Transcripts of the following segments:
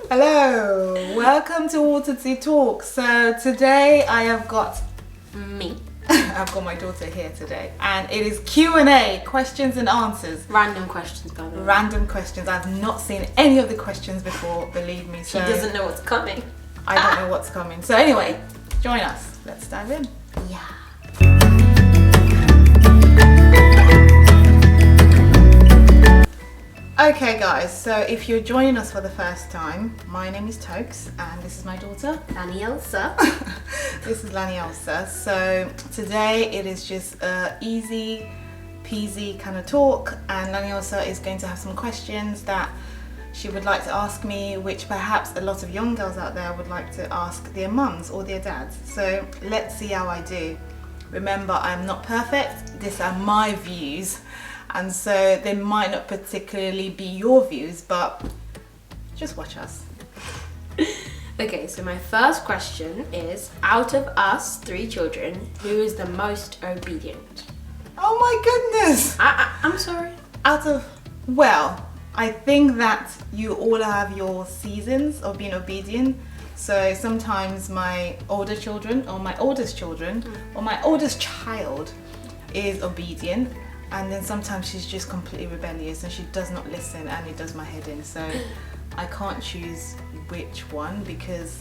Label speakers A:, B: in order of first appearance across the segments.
A: Hello, welcome to Water Tea Talk. So today I have got
B: me.
A: I've got my daughter here today, and it is Q&A, questions and answers.
B: Random questions, by the way.
A: Random questions. I've not seen any of the questions before, believe me.
B: She
A: So
B: doesn't know what's coming.
A: I don't know what's coming. So anyway, join us. Let's dive in.
B: Yeah.
A: Okay guys, so if you're joining us for the first time, my name is Tokes and this is my daughter.
B: Danielsa.
A: This is Lanielsa. So today it is just a easy peasy kind of talk, and Lanielsa is going to have some questions that she would like to ask me, which perhaps a lot of young girls out there would like to ask their mums or their dads. So let's see how I do. Remember, I'm not perfect. These are my views. And so they might not particularly be your views, but just watch us.
B: Okay, so my first question is, out of us 3 children, who is the most obedient?
A: Oh my goodness!
B: I'm sorry.
A: Well, I think that you all have your seasons of being obedient. So sometimes my older children, or my oldest children, or my oldest child is obedient. And then sometimes she's just completely rebellious and she does not listen, and it does my head in. So I can't choose which one, because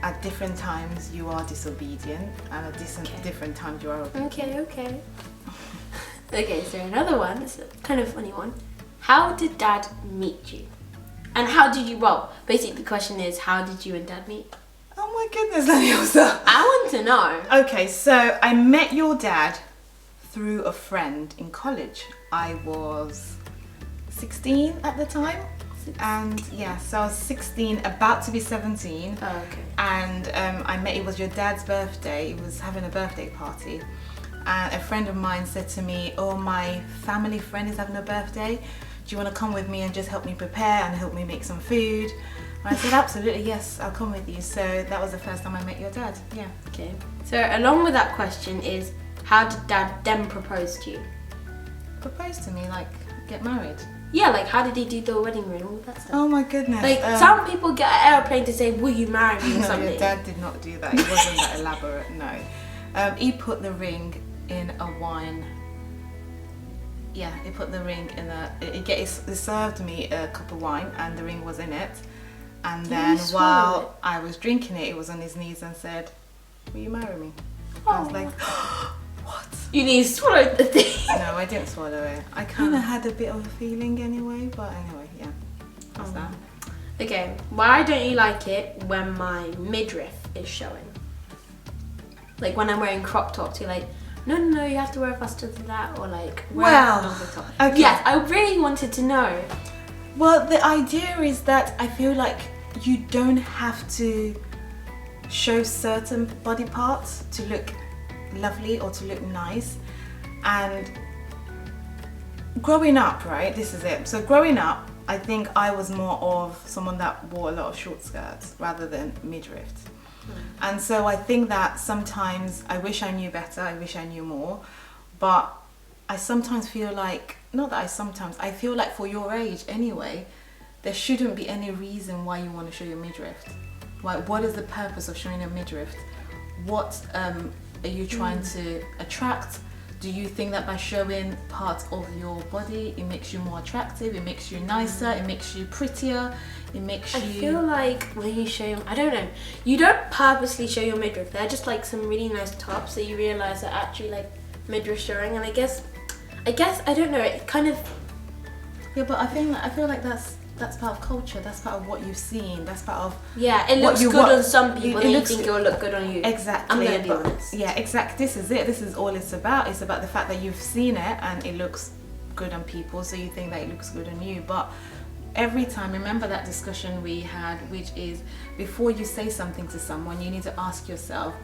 A: at different times you are disobedient and at different times you are obedient.
B: Okay. Okay, so another one, it's a kind of funny one. How did Dad meet you? And how did you, well, basically the question is, how did you and Dad meet?
A: Oh my goodness, Lanielsa.
B: I want to know.
A: Okay, so I met your dad through a friend in college. I was 16 at the time, and yeah, so I was 16, about to be 17.
B: Oh, okay.
A: And I met, it was your dad's birthday. He was having a birthday party, and a friend of mine said to me, oh, my family friend is having a birthday, do you want to come with me and just help me prepare and help me make some food? And I said, absolutely, yes, I'll come with you. So that was the first time I met your dad. Yeah.
B: Okay, so along with that question is, how did Dad then propose to you?
A: Propose to me, like get married?
B: Yeah, like how did he do the wedding ring and all that stuff?
A: Oh my goodness.
B: Like some people get an airplane to say, will you marry me or
A: No,
B: something?
A: your dad did not do that. It wasn't that elaborate, no. He put the ring in a wine. Yeah, he put the ring in he served me a cup of wine and the ring was in it. And then while I was drinking it, he was on his knees and said, will you marry me? I was like, what?
B: You need to swallow the thing.
A: No, I didn't swallow it. I kind of had a bit of a feeling anyway, but anyway, yeah. That's that.
B: Okay, why don't you like it when my midriff is showing? Like when I'm wearing crop tops, you're like, no, you have to wear faster than that, or like wear a longer top.
A: Okay.
B: Yes, I really wanted to know.
A: Well, the idea is that I feel like you don't have to show certain body parts to look lovely or to look nice. And growing up, right, this is it. So growing up, I think I was more of someone that wore a lot of short skirts rather than midriff. And so I think that sometimes I wish I knew better, I wish I knew more, but I sometimes feel like, I feel like for your age anyway, there shouldn't be any reason why you want to show your midriff. Like, what is the purpose of showing a midriff? What are you trying to attract? Do you think that by showing parts of your body, it makes you more attractive, it makes you nicer, it makes you prettier, it makes you...
B: I feel like when you show I don't know, you don't purposely show your midriff. They're just like some really nice tops that you realise are actually like midriff showing, and I guess, I don't know, it kind of...
A: Yeah, but I feel like that's part of culture, that's part of what you've seen, that's part of...
B: Yeah, it looks good on some people, and you think it will look good on you.
A: Exactly.
B: I'm going to be honest.
A: Yeah, exactly. This is it. This is all it's about. It's about the fact that you've seen it and it looks good on people, so you think that it looks good on you. But every time, remember that discussion we had, which is before you say something to someone, you need to ask yourself,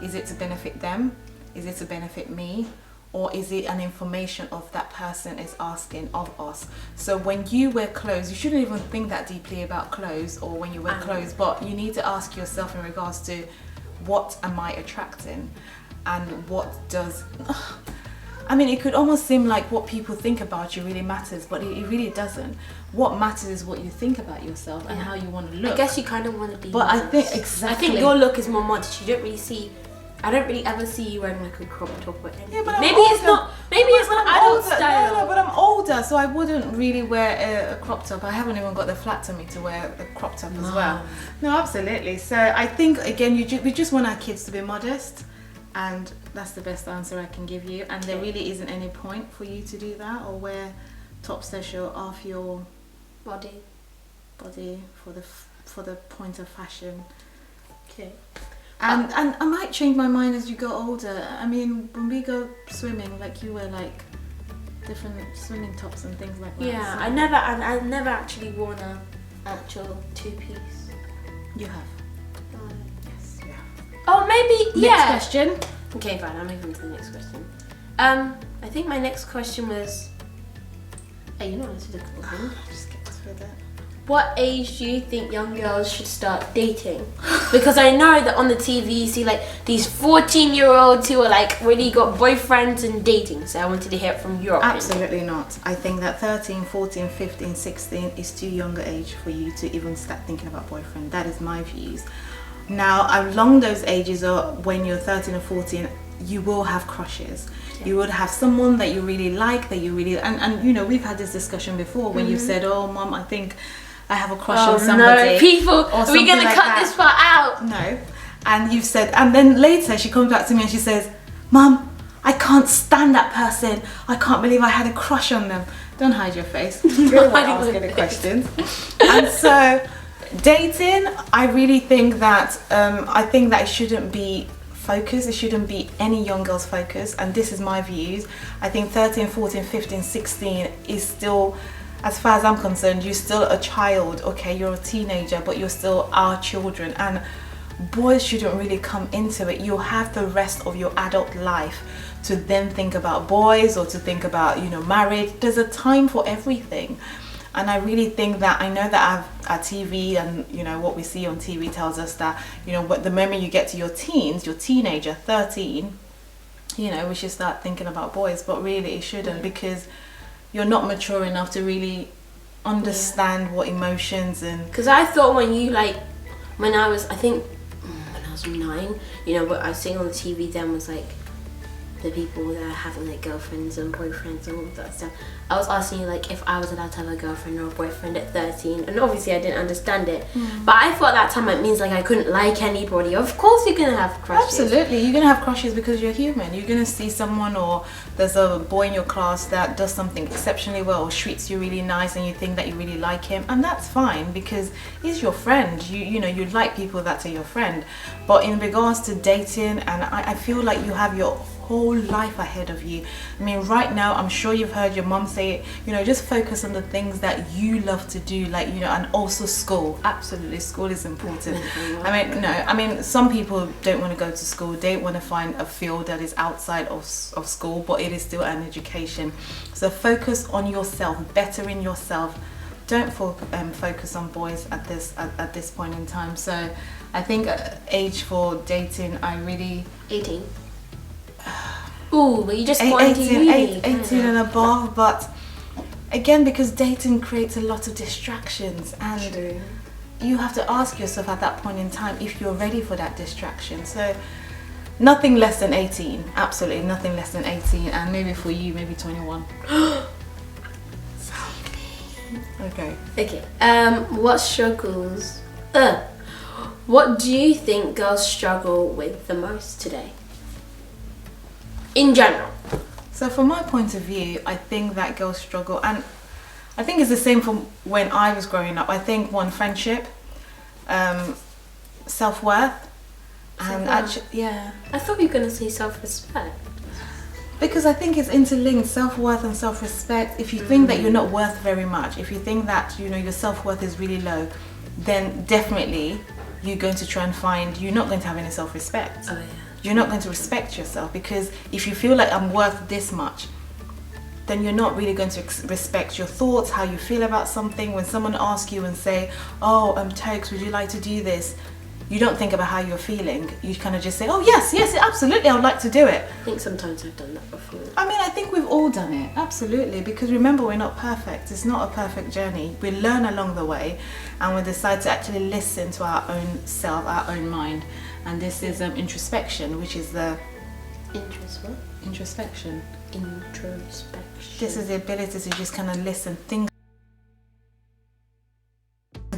A: is it to benefit them? Is it to benefit me? Or is it an information of that person is asking of us? So when you wear clothes, you shouldn't even think that deeply about clothes or when you wear clothes, but you need to ask yourself in regards to what am I attracting and what does... I mean, it could almost seem like what people think about you really matters, but it really doesn't. What matters is what you think about yourself and how you want to look.
B: I guess you kind of want to be
A: But
B: modest.
A: I think, exactly.
B: I think your look is more modest. You don't really see... I don't really ever see you wearing like a crop top or anything.
A: Yeah, but
B: maybe it's not adult style.
A: No, but I'm older, so I wouldn't really wear a crop top. I haven't even got the flat tummy to wear a crop top as well. No, absolutely. So I think, again, we just want our kids to be modest, and that's the best answer I can give you. And there really isn't any point for you to do that or wear tops that show off your
B: Body
A: for the point of fashion.
B: Okay.
A: And I might change my mind as you go older. I mean, when we go swimming, like you wear like different swimming tops and things like that.
B: Yeah,
A: so.
B: I never actually worn a actual two-piece.
A: You have. Yes, you have.
B: Oh, maybe, yeah.
A: Next question.
B: Okay, fine, I'll move on to the next question. I think my next question was... Hey, you know what to look for.
A: Just get with it.
B: What age do you think young girls should start dating? Because I know that on the TV you see like these 14-year-olds who are like really got boyfriends and dating. So I wanted to hear it from your opinion.
A: Absolutely not. I think that 13, 14, 15, 16 is too younger age for you to even start thinking about boyfriend. That is my views. Now, along those ages, or when you're 13 or 14, you will have crushes. Yeah. You would have someone that you really like, that you really... And you know, we've had this discussion before when you've said, oh, Mum, I think I have a crush on somebody.
B: No, people, are we going to cut this part out?
A: No. And you've said... And then later she comes back to me and she says, Mum, I can't stand that person. I can't believe I had a crush on them. Don't hide your face. You're asking the questions. And so... Dating, I really think that it shouldn't be focus. It shouldn't be any young girl's focus, and this is my views. I think 13, 14, 15, 16 is still, as far as I'm concerned, you're still a child. Okay, you're a teenager, but you're still our children, and boys shouldn't really come into it. You'll have the rest of your adult life to then think about boys or to think about, you know, marriage. There's a time for everything. And I really think that, I know that our TV and, you know, what we see on TV tells us that, you know, the moment you get to your teens, your teenager, 13, you know, we should start thinking about boys. But really it shouldn't, because you're not mature enough to really understand what emotions and...
B: Because I thought when I was 9, you know, what I was seeing on the TV then was like the people that are having like girlfriends and boyfriends and all of that stuff. I was asking you like if I was allowed to have a girlfriend or a boyfriend at 13, and obviously I didn't understand it. But I thought that time it means like I couldn't like anybody. Of course you're gonna have crushes.
A: Absolutely, you're gonna have crushes because you're human. You're gonna see someone, or there's a boy in your class that does something exceptionally well or treats you really nice and you think that you really like him, and that's fine because he's your friend. You know, you like people that are your friend. But in regards to dating, and I feel like you have your whole life ahead of you. I mean, right now, I'm sure you've heard your mum say it, you know, just focus on the things that you love to do, like, you know, and also school. Absolutely, school is important. I mean, some people don't want to go to school. They want to find a field that is outside of school, but it is still an education. So focus on yourself, bettering yourself. Don't focus on boys at this point in time. So I think age for dating, I really...
B: 18. Ooh, but you just want
A: 18 and above, but again, because dating creates a lot of distractions, and
B: True.
A: You have to ask yourself at that point in time if you're ready for that distraction. So nothing less than 18, absolutely nothing less than 18, and maybe for you, maybe 21. Okay.
B: What do you think girls struggle with the most today? In general.
A: So from my point of view, I think that girls struggle, and I think it's the same from when I was growing up. I think friendship, self-worth, and actually, yeah.
B: I thought you were going to say self-respect.
A: Because I think it's interlinked, self-worth and self-respect. If you think that you're not worth very much, if you think that, you know, your self-worth is really low, then definitely you're going to try and you're not going to have any self-respect.
B: Oh yeah.
A: You're not going to respect yourself, because if you feel like I'm worth this much, then you're not really going to respect your thoughts, how you feel about something. When someone asks you and say, oh, Tokes, would you like to do this? you don't think about how you're feeling. You kind of just say, oh yes, absolutely, I would like to do it.
B: I think sometimes I've done that before.
A: I mean, I think we've all done it, absolutely, because remember, we're not perfect. It's not a perfect journey. We learn along the way, and we decide to actually listen to our own self, our own mind. And this is introspection, which is the... Introspection. This is the ability to just kind of listen, think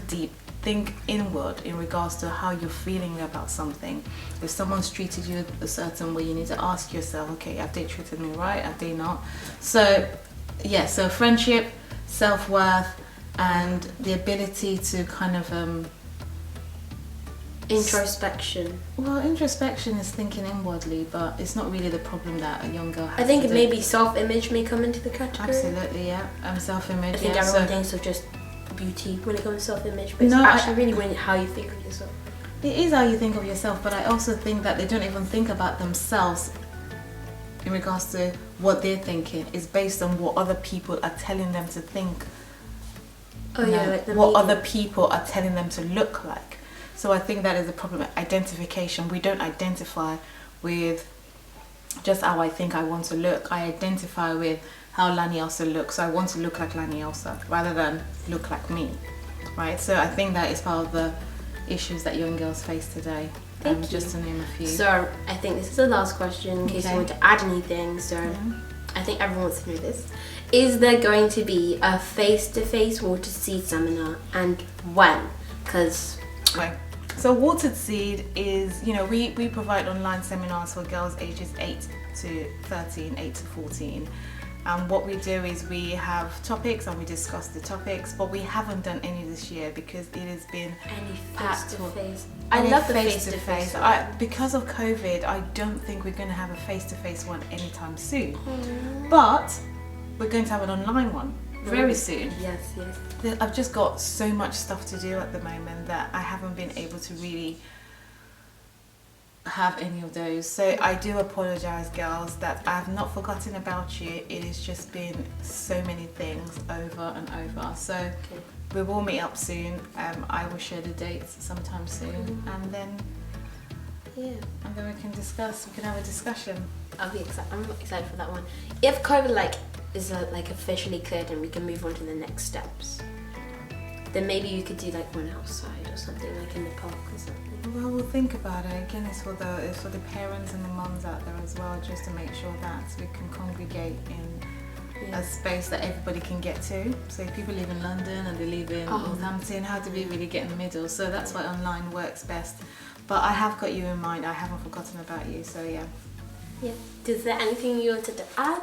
A: deep, think inward in regards to how you're feeling about something. If someone's treated you a certain way, you need to ask yourself, okay, have they treated me right? Have they not? So yeah, so friendship, self-worth, and the ability to kind of
B: introspection.
A: Well, introspection is thinking inwardly, but it's not really the problem that a young girl has.
B: I think maybe self-image may come into the category.
A: Absolutely, yeah. Self-image.
B: I think everyone thinks of just beauty when it comes to self-image, but it's really when how you think of yourself.
A: It is how you think of yourself, but I also think that they don't even think about themselves in regards to what they're thinking. It's based on what other people are telling them to think.
B: Oh yeah, like
A: what other people are telling them to look like. So I think that is a problem. Identification. We don't identify with just how I think I want to look. I identify with how Lani Elsa looks. So I want to look like Lani Elsa rather than look like me, right? So I think that is part of the issues that young girls face today. Just to name a few.
B: So I think this is the last question in case you want to add anything. So I think everyone wants to know this. Is there going to be a face-to-face water seed seminar, and when? Because...
A: Okay. So Watered Seed is, we provide online seminars for girls ages 8 to 13, 8 to 14. And what we do is we have topics and we discuss the topics, but we haven't done any this year because it has been
B: any face-to-face. I love the face-to-face.
A: Because of COVID, I don't think we're going to have a face-to-face one anytime soon. But we're going to have an online one very soon.
B: Yes.
A: I've just got so much stuff to do at the moment that I haven't been able to really have any of those. So I do apologize, girls, that I have not forgotten about you. It has just been so many things over and over. So we will meet up soon. I will share the dates sometime soon, and then we can discuss. We can have a discussion.
B: I'm excited for that one. If COVID is officially cleared and we can move on to the next steps, then maybe you could do one outside or something, like in the park or something.
A: Well, we'll think about it. Again, it's for the parents and the mums out there as well, just to make sure that we can congregate in a space that everybody can get to. So if people live in London and they live in Northampton, how do we really get in the middle? So that's why online works best. But I have got you in mind. I haven't forgotten about you. So yeah.
B: Is there anything you wanted to add?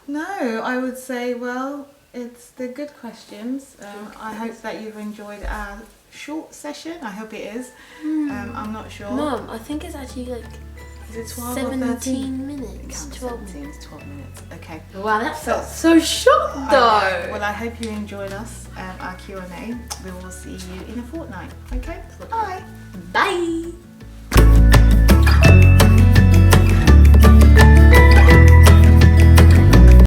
A: No, I would say, they're good questions. I hope that you've enjoyed our short session. I hope it is. I'm not sure.
B: Mum, I think it's actually
A: is it 12
B: 17
A: or 13?
B: minutes.
A: 12 minutes. Okay.
B: Wow, that felt so short though.
A: Okay. Well, I hope you enjoyed our Q&A. We will see you in a fortnight. Okay? Bye.
B: Bye.